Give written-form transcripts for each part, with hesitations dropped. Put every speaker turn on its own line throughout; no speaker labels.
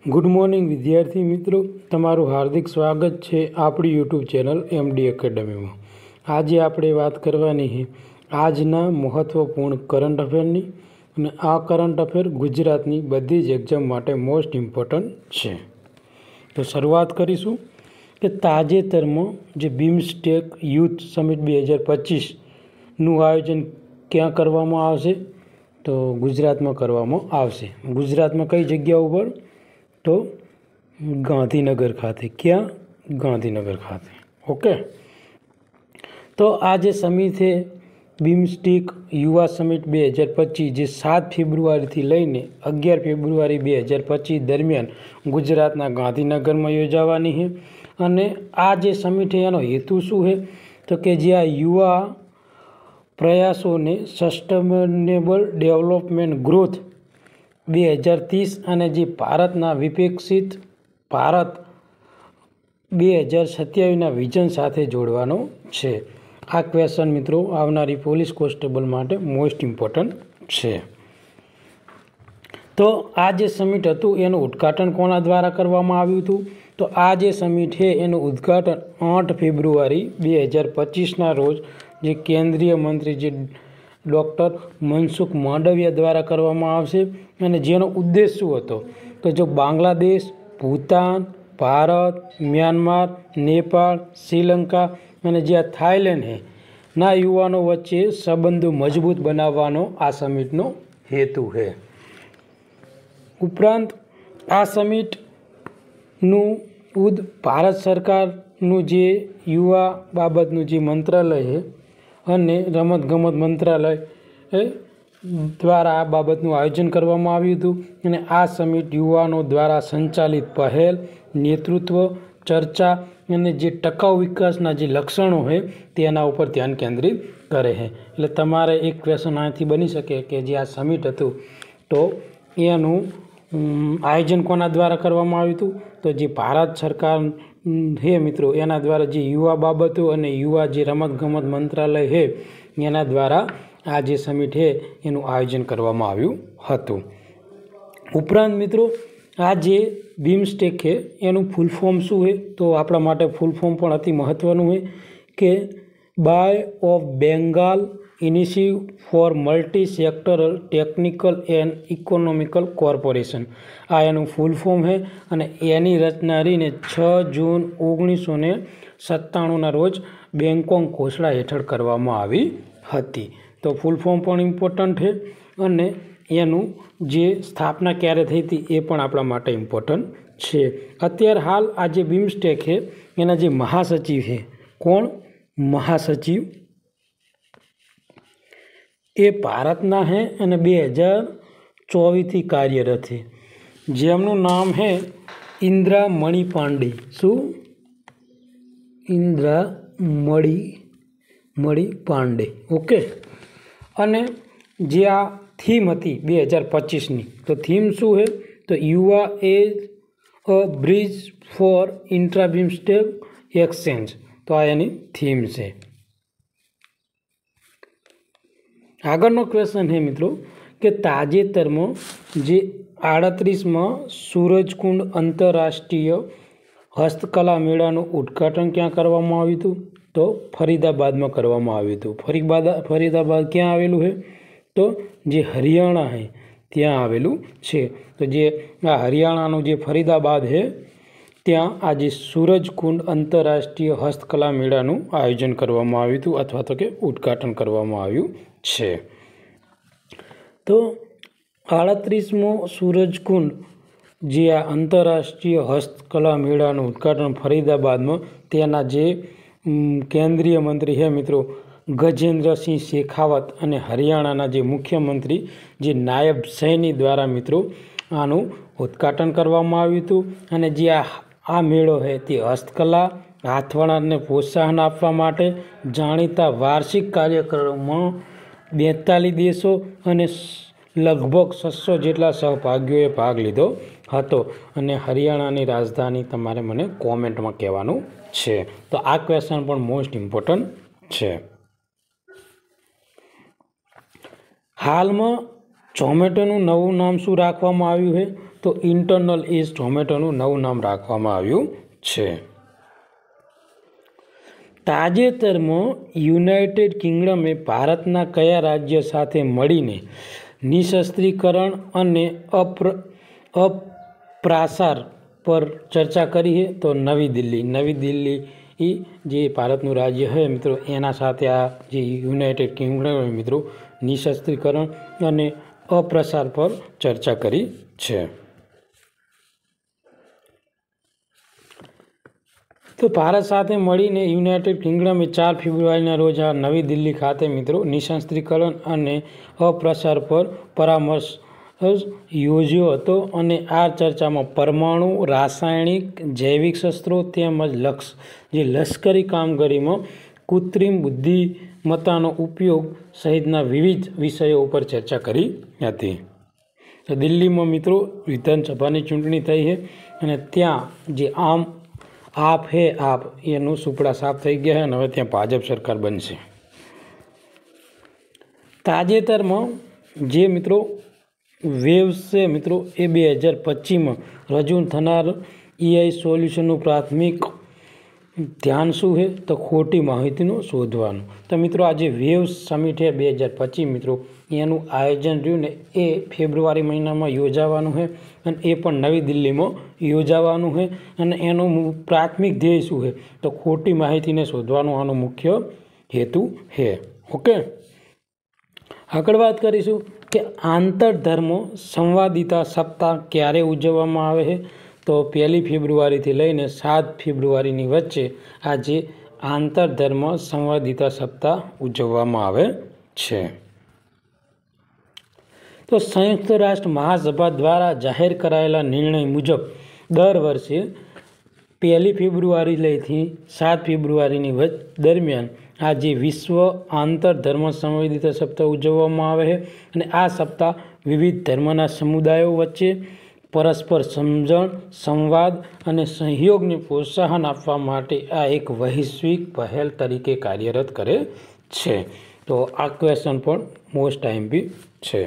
Good morning विद्यार्थी मित्रों, तमारू हार्दिक स्वागत है आपणी यूट्यूब चैनल एमडी एकेडमी में। आज आपणे बात करवानी है आजना महत्वपूर्ण करंट अफेरनी અને આ કરંટ અફેર ગુજરાતની બધી જ એક્ઝામ માટે મોસ્ટ ઇમ્પોર્ટન્ટ છે। તો શરૂઆત કરીશું કે તાજેતરમાં જે બીમસ્ટેક યુથ સમિટ 2025નું આયોજન ક્યાં કરવામાં આવશે? તો ગુજરાતમાં કરવામાં આવશે। ગુજરાતમાં કઈ જગ્યા ઉપર? તો ગાંધીનગર ખાતે। ક્યાં? ગાંધીનગર ખાતે। ઓકે, તો આ જે સમિટ છે બીમસ્ટેક યુવા સમિટ 2025 જે 7 ફેબ્રુઆરીથી લઈને 11 ફેબ્રુઆરી 2025 દરમિયાન ગુજરાતના ગાંધીનગરમાં યોજાવાની છે। અને આ જે સમિટ છે એનો હેતુ શું છે? તો કે જે આ યુવા પ્રયાસોને સસ્ટેનેબલ ડેવલપમેન્ટ ગ્રોથ 2030 અને જે ભારતના વિકસિત ભારત 2027ના વિઝન સાથે જોડવાનો છે। આ ક્વેશ્ચન મિત્રો આવનારી પોલીસ કોન્સ્ટેબલ માટે મોસ્ટ ઇમ્પોર્ટન્ટ છે। તો આ જે સમિટ હતું એનું ઉદ્ઘાટન કોના દ્વારા કરવામાં આવ્યું હતું? તો આ જે સમિટ છે એનું ઉદ્ઘાટન 8 ફેબ્રુઆરી 2025ના રોજ જે કેન્દ્રીય મંત્રી જે ડૉક્ટર મનસુખ માંડવિયા દ્વારા કરવામાં આવશે। અને જેનો ઉદ્દેશ શું હતો? તો જો બાંગ્લાદેશ, ભૂતાન, ભારત, મ્યાનમાર, નેપાળ, શ્રીલંકા અને જે આ થાઈલેન્ડ છે ના યુવાનો વચ્ચે સંબંધો મજબૂત બનાવવાનો આ સમિટનો હેતુ છે। ઉપરાંત આ સમિટનું ભારત સરકારનું જે યુવા બાબતનું જે મંત્રાલય છે અને રમતગમત મંત્રાલય દ્વારા આ બાબતનું આયોજન કરવામાં આવ્યું હતું। અને આ સમિટ યુવાનો દ્વારા સંચાલિત પહેલ, નેતૃત્વ, ચર્ચા અને જે ટકાઉ વિકાસના જે લક્ષણો છે તેના ઉપર ધ્યાન કેન્દ્રિત કરે છે। એટલે તમારે એક ક્વેશ્ચન અહીંથી બની શકે કે જે આ સમિટ હતું તો એનું આયોજન કોના દ્વારા કરવામાં આવ્યું હતું? તો જે ભારત સરકાર છે મિત્રો એના દ્વારા જે યુવા બાબતો અને યુવા જે રમતગમત મંત્રાલય છે એના દ્વારા આ જે સમિટ છે એનું આયોજન કરવામાં આવ્યું હતું। ઉપરાંત મિત્રો આ જે બીમસ્ટેક છે એનું ફૂલ ફોર્મ શું છે? તો આપણા માટે ફૂલ ફોર્મ પણ અતિ મહત્ત્વનું છે કે bay of Bengal initiative for multi sectoral technical and economical corporation, આ એનું ફૂલ ફોર્મ છે। અને એની રચના કરીને 6 જૂન 1997ના રોજ બેંકોક ઘોષણા હેઠળ કરવામાં આવી હતી। તો ફૂલ ફોર્મ પણ ઇમ્પોર્ટન્ટ છે અને એનું જે સ્થાપના ક્યારે થઈ હતી એ પણ આપણા માટે ઇમ્પોર્ટન્ટ છે। અત્યારે હાલ આ જે બીમસ્ટેક છે એના જે મહાસચિવ છે, કોણ? મહાસચિવ એ ભારતના છે અને 2024થી કાર્યરત છે, જેમનું નામ છે ઇન્દ્રા મણિ પાંડે। શું? ઇન્દ્રા મણિ પાંડે। ઓકે, અને જે આ થીમ હતી 2025ની, તો થીમ શું છે? તો યુવા as a bridge for intra BIMSTEC exchange, તો આ એની થીમ છે। આગળનો ક્વેશ્ચન છે મિત્રો કે તાજેતરમાં જે 38માં સૂરજકુંડ આંતરરાષ્ટ્રીય હસ્તકલા મેળાનું ઉદ્ઘાટન ક્યાં કરવામાં આવ્યું હતું? તો ફરીદાબાદમાં કરવામાં આવ્યું હતું। ફરીદાબાદ ક્યાં આવેલું છે? તો જે હરિયાણા છે ત્યાં આવેલું છે। તો જે આ હરિયાણાનું જે ફરીદાબાદ છે ત્યાં આજે સૂરજકુંડ આંતરરાષ્ટ્રીય હસ્તકલા મેળાનું આયોજન કરવામાં આવ્યું હતું અથવા તો કે ઉદ્ઘાટન કરવામાં આવ્યું છે। તો 38મો સૂરજકુંડ જે આ આંતરરાષ્ટ્રીય હસ્તકલા મેળાનું ઉદ્ઘાટન ફરીદાબાદમાં તેના જે કેન્દ્રીય મંત્રી છે મિત્રો ગજેન્દ્રસિંહ શેખાવત અને હરિયાણાના જે મુખ્યમંત્રી જે નાયબ સૈની દ્વારા મિત્રો આનું ઉદ્ઘાટન કરવામાં આવ્યું હતું। અને જે આ મેળો છે તે હસ્તકલા, હાથવણાટને પ્રોત્સાહન આપવા માટે જાણીતા વાર્ષિક કાર્યક્રમમાં 42 દેશો અને લગભગ 600 જેટલા સહભાગીઓએ ભાગ લીધો હતો। અને હરિયાણાની રાજધાની તમારે મને કોમેન્ટમાં કહેવાનું છે। તો આ ક્વેશ્ચન પણ મોસ્ટ ઇમ્પોર્ટન્ટ છે। હાલમાં ઝોમેટોનું નવું નામ શું રાખવામાં આવ્યું છે? તો ઇન્ટરનલ એજ ઝોમેટોનું નવું નામ રાખવામાં આવ્યું છે. તાજેતરમાં યુનાઇટેડ કિંગડમે ભારતના કયા રાજ્ય સાથે મળીને નિઃશસ્ત્રીકરણ અને અપ્રાસાર પર ચર્ચા કરી છે? તો નવી દિલ્હી જે ભારતનું રાજ્ય છે મિત્રો, એના સાથે આ જે યુનાઇટેડ કિંગડમ મિત્રો નિઃશસ્ત્રીકરણ અને અપ્રસાર પર ચર્ચા કરી છે. તો ભારત સાથે મળીને યુનાઇટેડ કિંગડમે 4 ફેબ્રુઆરીના રોજ આ નવી દિલ્હી ખાતે મિત્રો નિઃશસ્ત્રીકરણ અને અપ્રસાર પર પરામર્શ યોજ્યો હતો. અને આ ચર્ચામાં પરમાણુ, રાસાયણિક, જૈવિક શસ્ત્રો તેમજ લશ્કરી કામગીરીમાં કૃત્રિમ બુદ્ધિમત્તાનો ઉપયોગ સહિતના વિવિધ વિષયો ઉપર ચર્ચા કરી હતી. તો દિલ્હીમાં મિત્રો વિધાનસભાની ચૂંટણી થઈ છે અને ત્યાં જે આપ એનું સુપડા સાફ થઈ ગયા છે અને હવે ત્યાં ભાજપ સરકાર બનશે. તાજેતરમાં જે મિત્રો વેવ્સ છે મિત્રો એ 2025માં રજૂ થનાર AI સોલ્યુશનનું પ્રાથમિક ધ્યાન શું છે? તો ખોટી માહિતીનું શોધવાનું. તો મિત્રો આ જે વેવ્સ સમિટ છે 2025 મિત્રો, એનું આયોજન રહ્યું ને એ ફેબ્રુઆરી મહિનામાં યોજાવાનું છે અને એ પણ નવી દિલ્હીમાં યોજાવાનું છે. અને એનું પ્રાથમિક ધ્યેય શું છે? તો ખોટી માહિતીને શોધવાનો આનો મુખ્ય હેતુ છે. ઓકે, આગળ વાત કરીશું કે આંતરધર્મ સંવાદિતા સપ્તાહ ક્યારે ઉજવવામાં આવે છે? તો 1 ફેબ્રુઆરીથી લઈને 7 ફેબ્રુઆરીની વચ્ચે આજે આંતરધર્મ સંવાદિતા સપ્તાહ ઉજવવામાં આવે છે. તો સંયુક્ત રાષ્ટ્ર મહાસભા દ્વારા જાહેર કરાયેલા નિર્ણય મુજબ દર વર્ષે 1 ફેબ્રુઆરી લઈથી 7 ફેબ્રુઆરીની દરમિયાન આજે વિશ્વ આંતરધર્મ સંવાદિતા સપ્તાહ ઉજવવામાં આવે છે. અને આ સપ્તાહ વિવિધ ધર્મના સમુદાયો વચ્ચે પરસ્પર સમજણ, સંવાદ અને સહયોગને પ્રોત્સાહન આપવા માટે આ એક વૈશ્વિક પહેલ તરીકે કાર્યરત કરે છે. તો આ ક્વેશ્ચન પણ મોસ્ટ આઈએમપી છે.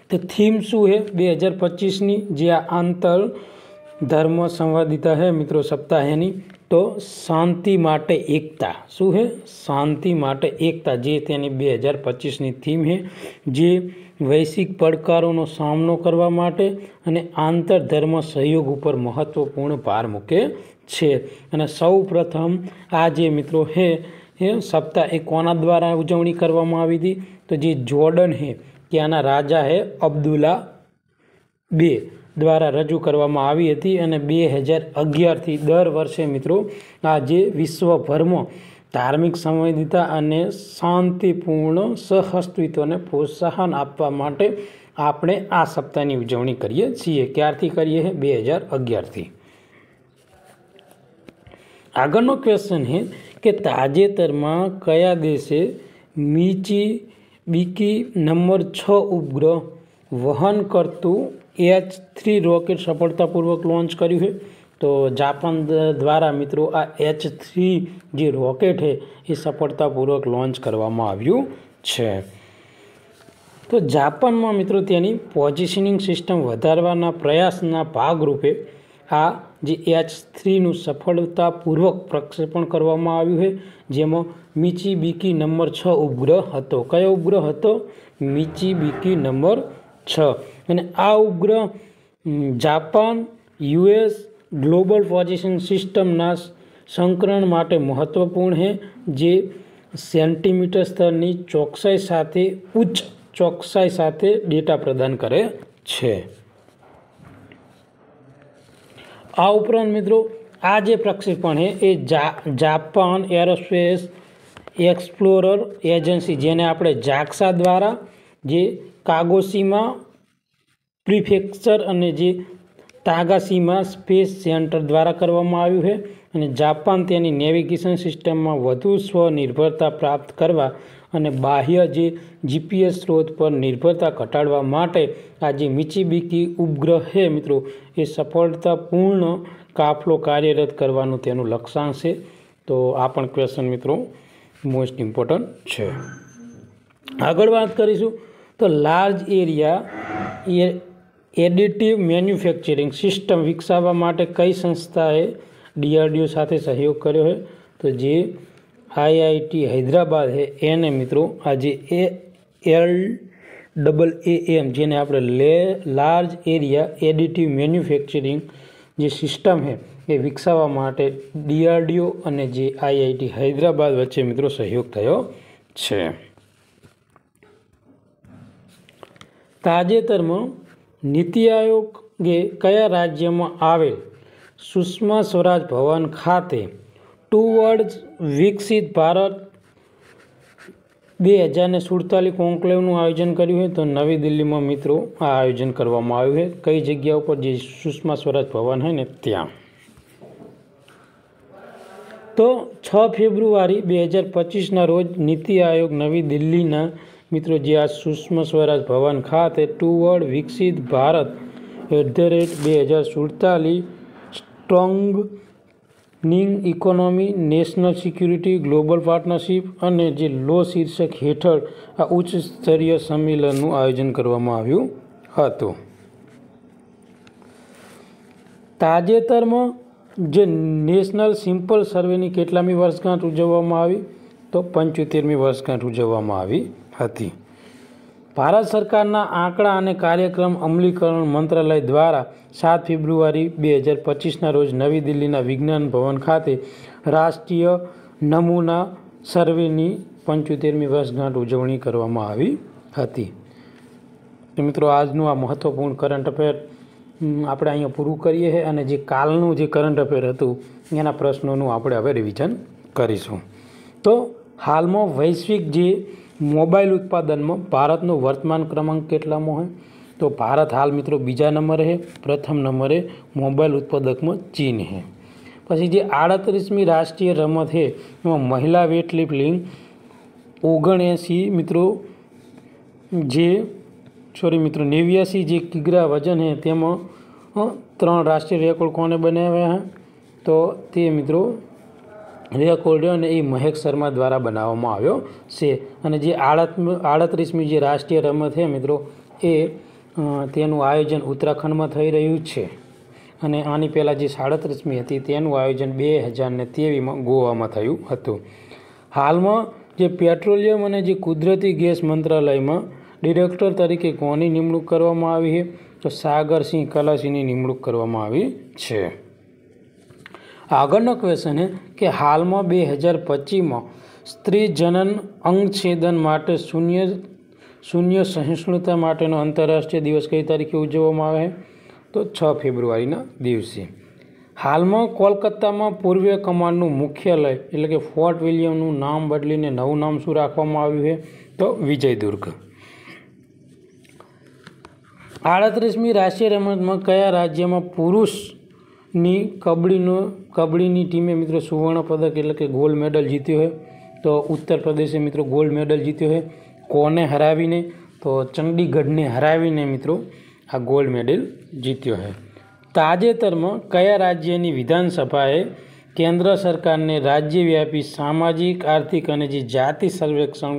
તો થીમ શું છે 2025ની જે આ આંતર ધર્મ સંવાદિતા છે મિત્રો સપ્તાહ એની? તો શાંતિ માટે એકતા. શું છે? શાંતિ માટે એકતા, જે તેની 2025ની થીમ છે, જે વૈશ્વિક પડકારોનો સામનો કરવા માટે અને આંતરધર્મ સહયોગ ઉપર મહત્વપૂર્ણ ભાર મૂકે છે. અને સૌ પ્રથમ આ જે મિત્રો છે એ સપ્તાહ એ કોના દ્વારા ઉજવણી કરવામાં આવી હતી? તો જે જોર્ડન છે ત્યાંના રાજા છે અબ્દુલ્લા II દ્વારા રજૂ કરવામાં આવી હતી. અને 2011થી દર વર્ષે મિત્રો આ જે વિશ્વભરમાં ધાર્મિક સંવાદિતા અને શાંતિપૂર્ણ સહઅસ્તિત્વને પ્રોત્સાહન આપવા માટે આપણે આ સપ્તાહની ઉજવણી કરીએ છીએ. ક્યારથી કરીએ? 2011થી. આગળનો ક્વેશ્ચન છે કે તાજેતરમાં કયા દેશે મિત્સુબિશી નંબર 6 ઉપગ્રહ વહન કરતું H3 રોકેટ સફળતાપૂર્વક લોન્ચ કર્યું છે? તો જાપાન દ્વારા મિત્રો આ H3 જે રોકેટ છે એ સફળતાપૂર્વક લોન્ચ કરવામાં આવ્યું છે. તો જાપાનમાં મિત્રો તેની પોઝિશનિંગ સિસ્ટમ વધારવાના પ્રયાસના ભાગરૂપે આ જે H3નું સફળતાપૂર્વક પ્રક્ષેપણ કરવામાં આવ્યું છે, જેમાં મિત્સુબિશી નંબર 6 ઉપગ્રહ હતો. કયો ઉપગ્રહ હતો? Mitsubishi number 6. અને આ ઉપગ્રહ જાપાન US ગ્લોબલ પોઝિશન સિસ્ટમના સંકલન માટે મહત્વપૂર્ણ છે, જે સેન્ટીમીટર સ્તરની ચોકસાઈ સાથે ઉચ્ચ ચોકસાઈ સાથે ડેટા પ્રદાન કરે છે. આ ઉપરાંત મિત્રો આ જે પ્રક્ષેપણ છે એ જાપાન એરોસ્પેસ એક્સપ્લોરર એજન્સી, જેને આપણે જાક્સા દ્વારા જે કાગોશીમા પ્રિફેક્ચર અને જે તાગાશીમા સ્પેસ સેન્ટર દ્વારા કરવામાં આવ્યું છે. અને જાપાન તેની નેવિગેશન સિસ્ટમમાં વધુ સ્વનિર્ભરતા પ્રાપ્ત કરવા અને બાહ્ય જે GPS સ્ત્રોત પર નિર્ભરતા ઘટાડવા માટે આ જે મિત્સુબિશી ઉપગ્રહ છે મિત્રો એ સફળતાપૂર્ણ કાફલો કાર્યરત કરવાનું તેનું લક્ષ્યાંક છે. તો આ પણ ક્વેશ્ચન મિત્રો મોસ્ટ ઇમ્પોર્ટન્ટ છે. આગળ વાત કરીશું તો large area additive manufacturing system વિકસાવવા માટે કઈ સંસ્થાએ DRDO સાથે સહયોગ કર્યો છે? તો જે IIT હૈદરાબાદ છે એને મિત્રો આ જે LAAM જેને આપણે લાર્જ એરિયા એડિટિવ મેન્યુફેક્ચરિંગ જે સિસ્ટમ છે એ વિકસાવવા માટે DRDO અને જે IIT હૈદરાબાદ વચ્ચે મિત્રો સહયોગ થયો છે. તાજેતરમાં નીતિ આયોગે કયા રાજ્યમાં આવેલ સુષ્મા સ્વરાજ ભવન ખાતે ટુવર્ડ્સ વિકસિત ભારત 2047 કોન્ક્લેવનું આયોજન કર્યું છે? તો નવી દિલ્હીમાં મિત્રો આ આયોજન કરવામાં આવ્યું છે. કઈ જગ્યા ઉપર? જે સુષ્મા સ્વરાજ ભવન છે ને ત્યાં. તો 6 ફેબ્રુઆરી 2025ના રોજ નીતિ આયોગ નવી દિલ્હીના મિત્રો જે આ સુષ્મા સ્વરાજ ભવન ખાતે toward Viksit Bharat @2047 strengthening economy, national security, global partnership અને જે લો શીર્ષક હેઠળ આ ઉચ્ચ સ્તરીય સંમેલનનું આયોજન કરવામાં આવ્યું હતું. તાજેતરમાં જે નેશનલ સિમ્પલ સર્વેની કેટલામી વર્ષગાંઠ ઉજવવામાં આવી? તો 75મી વર્ષગાંઠ ઉજવવામાં આવી હતી. ભારત સરકારના આંકડા અને કાર્યક્રમ અમલીકરણ મંત્રાલય દ્વારા 7 ફેબ્રુઆરી 2025ના રોજ નવી દિલ્હીના વિજ્ઞાન ભવન ખાતે રાષ્ટ્રીય નમૂના સર્વેની 75મી વર્ષગાંઠ ઉજવણી કરવામાં આવી હતી. તો મિત્રો આજનું આ મહત્ત્વપૂર્ણ કરંટ અફેર આપણે અહીંયા પૂરું કરીએ છીએ અને જે કાલનું જે કરંટ અફેર હતું એના પ્રશ્નોનું આપણે હવે રિવિઝન કરીશું. તો હાલમાં વૈશ્વિક જે મોબાઈલ ઉત્પાદનમાં ભારતનો વર્તમાન ક્રમાંક કેટલામો છે? તો ભારત હાલ મિત્રો બીજા નંબરે છે. પ્રથમ નંબરે મોબાઈલ ઉત્પાદકમાં ચીન છે. પછી જે 38મી રાષ્ટ્રીય રમત છે એમાં મહિલા વેઇટલિફ્ટિંગ 79 મિત્રો જે 89 જે કિગ્રા વજન છે તેમાં 3 રાષ્ટ્રીય રેકોર્ડ કોને બનાવ્યા? તો તે મિત્રો રેકોર્ડ અને એ મહેક શર્મા દ્વારા બનાવવામાં આવ્યો છે. અને જે 38મી જે રાષ્ટ્રીય રમત છે મિત્રો એ તેનું આયોજન ઉત્તરાખંડમાં થઈ રહ્યું છે. અને આની પહેલાં જે 37મી હતી તેનું આયોજન 2023માં ગોવામાં થયું હતું. હાલમાં જે પેટ્રોલિયમ અને જે કુદરતી ગેસ મંત્રાલયમાં ડિરેક્ટર તરીકે કોની નિમણૂક કરવામાં આવી છે? તો સાગરસિંહ કલાસીની નિમણૂક કરવામાં આવી છે. આગળનો ક્વેશ્ચન છે કે હાલમાં 2025માં સ્ત્રી જનન અંગછેદન માટે શૂન્ય સહિષ્ણુતા માટેનો આંતરરાષ્ટ્રીય દિવસ કઈ તારીખે ઉજવવામાં આવે? તો 6 ફેબ્રુઆરીના દિવસે. હાલમાં કોલકાતામાં પૂર્વીય કમાન્ડનું મુખ્યાલય એટલે કે ફોર્ટ વિલિયમનું નામ બદલીને નવું નામ શું રાખવામાં આવ્યું છે? તો વિજયદુર્ગ. 38મી રાષ્ટ્રીય રમતમાં કયા રાજ્યમાં પુરુષની કબડ્ડીની ટીમે મિત્રો સુવર્ણ પદક એટલે કે ગોલ્ડ મેડલ જીત્યો છે? તો ઉત્તર પ્રદેશે મિત્રો ગોલ્ડ મેડલ જીત્યો છે. કોને હરાવીને? તો ચંડીગઢને હરાવીને મિત્રો આ ગોલ્ડ મેડલ જીત્યો છે. તાજેતરમાં કયા રાજ્યની વિધાનસભાએ કેન્દ્ર સરકારને રાજ્યવ્યાપી સામાજિક, આર્થિક અને જે જાતિ સર્વેક્ષણ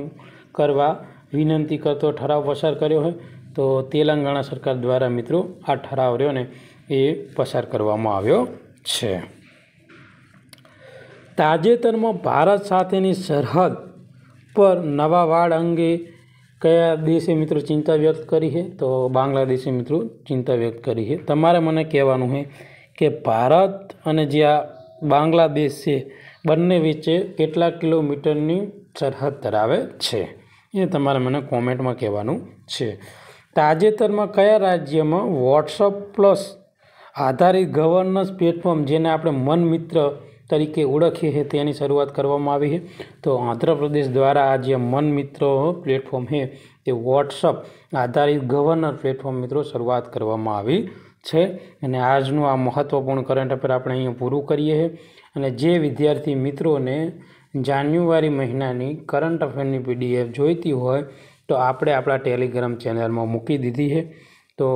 કરવા વિનંતી કરતો ઠરાવ પસાર કર્યો છે? તો તેલંગાણા સરકાર દ્વારા મિત્રો આ ઠરાવ રહ્યો ને એ પસાર કરવામાં આવ્યો છે. તાજેતરમાં ભારત સાથેની સરહદ પર નવા વાડ અંગે કયા દેશે મિત્રો ચિંતા વ્યક્ત કરી છે? તો બાંગ્લાદેશે મિત્રો ચિંતા વ્યક્ત કરી છે. તમારે મને કહેવાનું છે કે ભારત અને જે આ બાંગ્લાદેશ છે બંને વચ્ચે કેટલા કિલોમીટરની સરહદ ધરાવે છે એ તમારે મને કોમેન્ટમાં કહેવાનું છે. તાજેતરમાં કયા રાજ્યમાં વોટ્સઅપ પ્લસ આધારિત ગવર્નન્સ પ્લેટફોર્મ જેને આપણે મન મિત્ર તરીકે ઓળખીએ છીએ તેની શરૂઆત કરવામાં આવી છે? તો આંધ્રપ્રદેશ દ્વારા આ જે મન મિત્ર પ્લેટફોર્મ છે તે વોટ્સઅપ આધારિત ગવર્નર પ્લેટફોર્મ મિત્રો શરૂઆત કરવામાં આવી છે. અને આજનું આ મહત્ત્વપૂર્ણ કરંટ અફેર આપણે અહીંયા પૂરું કરીએ છીએ. અને જે વિદ્યાર્થી મિત્રોને જાન્યુઆરી મહિનાની કરંટ અફેરની PDF જોઈતી હોય તો આપણે આપણા ટેલિગ્રામ ચેનલમાં મૂકી દીધી છે. તો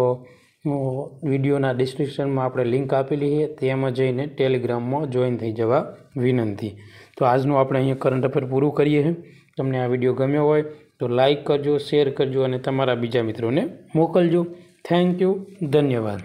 વિડીયોના ડિસ્ક્રિપ્શનમાં આપણે લિંક આપેલી છે, તેમાં જઈને ટેલિગ્રામમાં જોઈન થઈ જવા વિનંતી. તો આજનું આપણે અહીંયા કરંટ અફેર પૂરું કરીએ છીએ. તમને આ વિડીયો ગમ્યો હોય તો લાઈક કરજો, શેર કરજો અને તમારા બીજા મિત્રોને મોકલજો. Thank you. ધન્યવાદ.